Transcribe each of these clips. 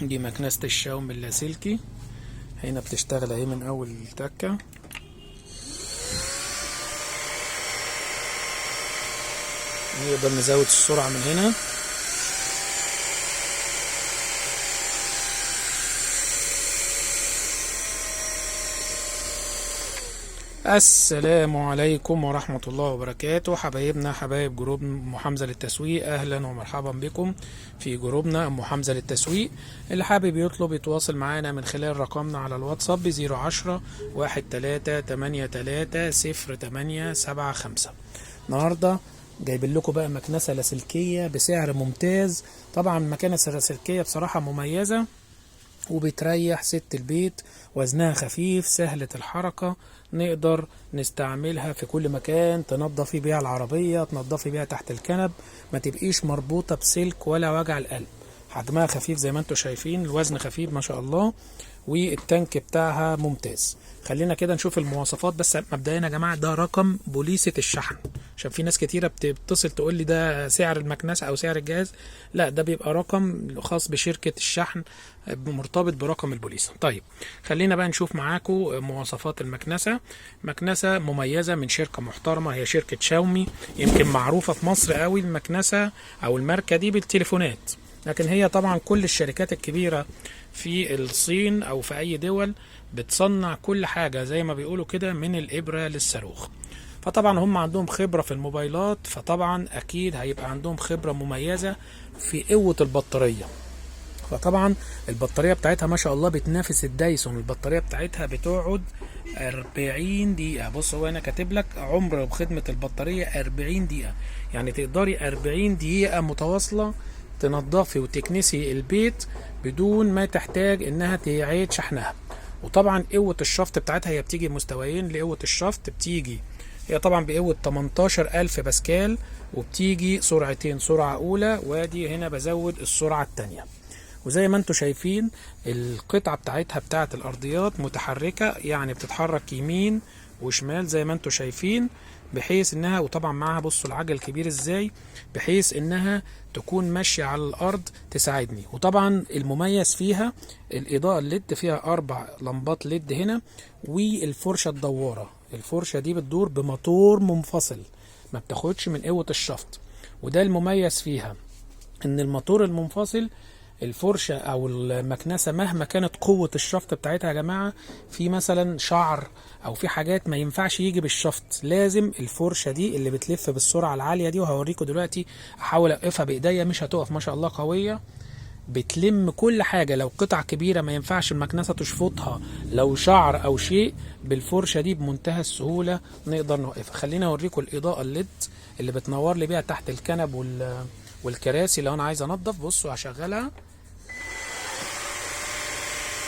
دي مكنسة الشاومي اللاسلكي. هنا بتشتغل اهي من اول تكة. نقدر نزود السرعة من هنا. السلام عليكم ورحمة الله وبركاته. حبايبنا حبايب جروب أم حمزة للتسويق، أهلا ومرحبا بكم في جروبنا أم حمزة للتسويق. اللي حابب يطلب يتواصل معنا من خلال رقمنا على الواتساب ب010-1383-0875. النهاردة جايبين لكم بقى مكنسة لاسلكية بسعر ممتاز. طبعا المكنسة اللاسلكية بصراحة مميزة وبتريح ست البيت، وزنها خفيف سهلة الحركة، نقدر نستعملها في كل مكان، تنظفي بيها العربية، تنظفي بيها تحت الكنب، ما تبقيش مربوطة بسلك ولا وجع القلب. حجمها خفيف زي ما انتم شايفين، الوزن خفيف ما شاء الله، والتانك بتاعها ممتاز. خلينا كده نشوف المواصفات. بس مبدئيا يا جماعه ده رقم بوليسة الشحن، عشان في ناس كتيره بتتصل تقول لي ده سعر المكنسه او سعر الجهاز. لا، ده بيبقى رقم خاص بشركه الشحن مرتبط برقم البوليسة. طيب خلينا بقى نشوف معاكم مواصفات المكنسه. مكنسه مميزه من شركه محترمه، هي شركه شاومي. يمكن معروفه في مصر قوي المكنسه او الماركه دي بالتليفونات، لكن هي طبعا كل الشركات الكبيره في الصين او في اي دول بتصنع كل حاجة زي ما بيقولوا كده من الابرة للصاروخ. فطبعا هم عندهم خبرة في الموبايلات، فطبعا اكيد هيبقى عندهم خبرة مميزة في قوة البطارية. فطبعا البطارية بتاعتها ما شاء الله بتنافس الدايسون. البطارية بتاعتها بتقعد 40 دقيقة. بص هو انا كاتب لك عمر خدمة البطارية 40 دقيقة، يعني تقدري 40 دقيقة متواصلة تنظفي وتكنسي البيت بدون ما تحتاج انها تعيد شحنها. وطبعا قوة الشفط بتاعتها هي بتيجي مستويين لقوة الشفط. بتيجي هي طبعا بقوة 18000 باسكال، وبتيجي سرعتين، سرعة اولى وادي هنا بزود السرعة التانية. وزي ما انتم شايفين القطعة بتاعتها بتاعت الارضيات متحركة، يعني بتتحرك يمين وشمال زي ما انتم شايفين، بحيث انها، وطبعا معاها بصوا العجل كبير ازاي، بحيث انها تكون ماشية على الارض تساعدني. وطبعا المميز فيها الاضاءة الليد، فيها 4 لمبات ليد هنا، والفرشة الدوارة. الفرشة دي بتدور بموتور منفصل، ما بتاخدش من قوة الشفط. وده المميز فيها، ان الموتور المنفصل الفرشة او المكنسة مهما كانت قوة الشفط بتاعتها يا جماعة، في مثلا شعر او في حاجات ما ينفعش يجي بالشفط، لازم الفرشة دي اللي بتلف بالسرعة العالية دي. وهوريكم دلوقتي، احاول اوقفها بايديا مش هتقف، ما شاء الله قوية، بتلم كل حاجة. لو قطع كبيرة ما ينفعش المكنسة تشفطها، لو شعر او شيء، بالفرشة دي بمنتهى السهولة نقدر نوقفها. خلينا اوريكم الاضاءة الليد اللي بتنور لي بيها تحت الكنب والكراسي لو انا عايز انضف. بصوا هشغلها،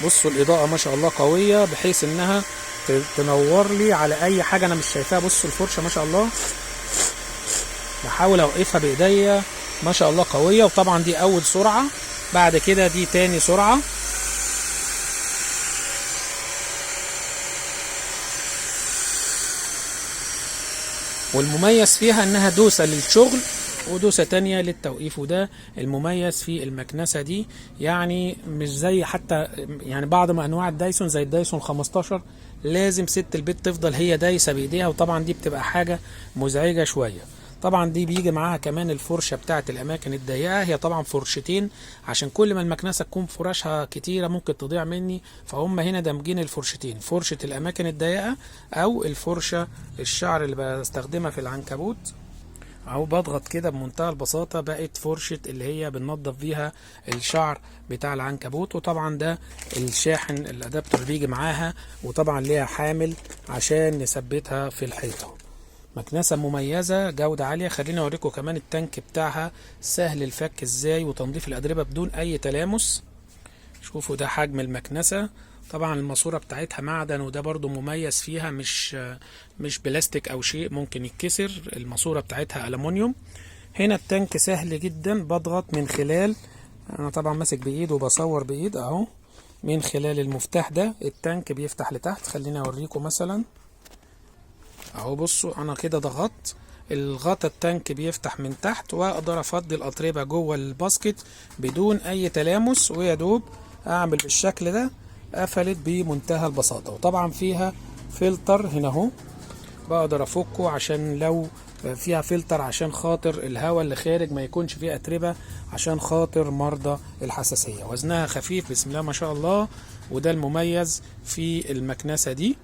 بصوا الاضاءة ما شاء الله قوية بحيث انها تنور لي على اي حاجة انا مش شايفاها. بصوا الفرشة ما شاء الله، بحاول اوقفها بايديا ما شاء الله قوية. وطبعا دي اول سرعة، بعد كده دي تاني سرعة. والمميز فيها انها دوسة للشغل ودوسة تانية للتوقيف، وده المميز في المكنسة دي. يعني مش زي حتى يعني بعض ما انواع الدايسون زي الدايسون 15 لازم ست البيت تفضل هي دايسة بايديها، وطبعا دي بتبقى حاجة مزعجة شوية. طبعا دي بيجي معاها كمان الفرشة بتاعت الاماكن الضيقة، هي طبعا فرشتين عشان كل ما المكنسة تكون فراشها كتيرة ممكن تضيع مني، فهم هنا دامجين الفرشتين، فرشة الاماكن الضيقة او الفرشة الشعر اللي بستخدمها في العنكبوت. اهو بضغط كده بمنتهى البساطة بقت فرشة اللي هي بننضف بيها الشعر بتاع العنكبوت. وطبعا ده الشاحن الادابتر بيجي معاها، وطبعا ليها حامل عشان نثبتها في الحيطة. مكنسة مميزة جودة عالية. خليني اوريكم كمان التانك بتاعها سهل الفك ازاي، وتنظيف الادربة بدون اي تلامس. شوفوا ده حجم المكنسة. طبعا الماسورة بتاعتها معدن، وده برضو مميز فيها، مش بلاستيك او شيء ممكن يتكسر. الماسورة بتاعتها ألمونيوم. هنا التانك سهل جدا، بضغط من خلال، انا طبعا ماسك بايد وبصور بايد اهو، من خلال المفتاح ده التانك بيفتح لتحت. خليني اوريكم مثلا اهو، بصوا انا كده ضغطت الغطا، التانك بيفتح من تحت، واقدر افضي الأطربة جوه الباسكت بدون اي تلامس، ويا دوب اعمل بالشكل ده، قفلت بمنتهى البساطة. وطبعا فيها فلتر هنا اهو، بقدر افكه عشان لو فيها فلتر عشان خاطر الهواء اللي خارج ما يكونش فيه اتربة، عشان خاطر مرضى الحساسية. وزنها خفيف بسم الله ما شاء الله، وده المميز في المكنسة دي.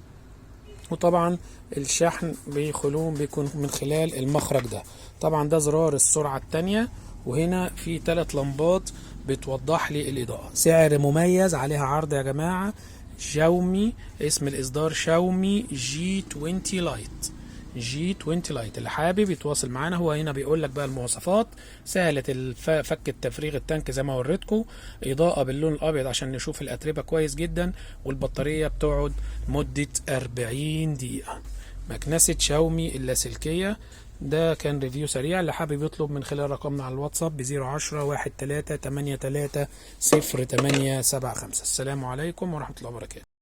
وطبعا الشحن بيكون من خلال المخرج ده. طبعا ده زرار السرعة التانية، وهنا في 3 لمبات بتوضح لي الإضاءة. سعر مميز، عليها عرض يا جماعة. شاومي، اسم الإصدار شاومي G20 لايت. G20 لايت، اللي حابب يتواصل معانا. هو هنا بيقول لك بقى المواصفات: سهلة فك التفريغ التانك زي ما وريتكم، إضاءة باللون الأبيض عشان نشوف الأتربة كويس جدا، والبطارية بتقعد مدة 40 دقيقة. مكنسة شاومي اللاسلكية. ده كان ريفيو سريع. اللي حابب يطلب من خلال رقمنا على الواتساب ب 010 13 83 0875. السلام عليكم ورحمة الله وبركاته.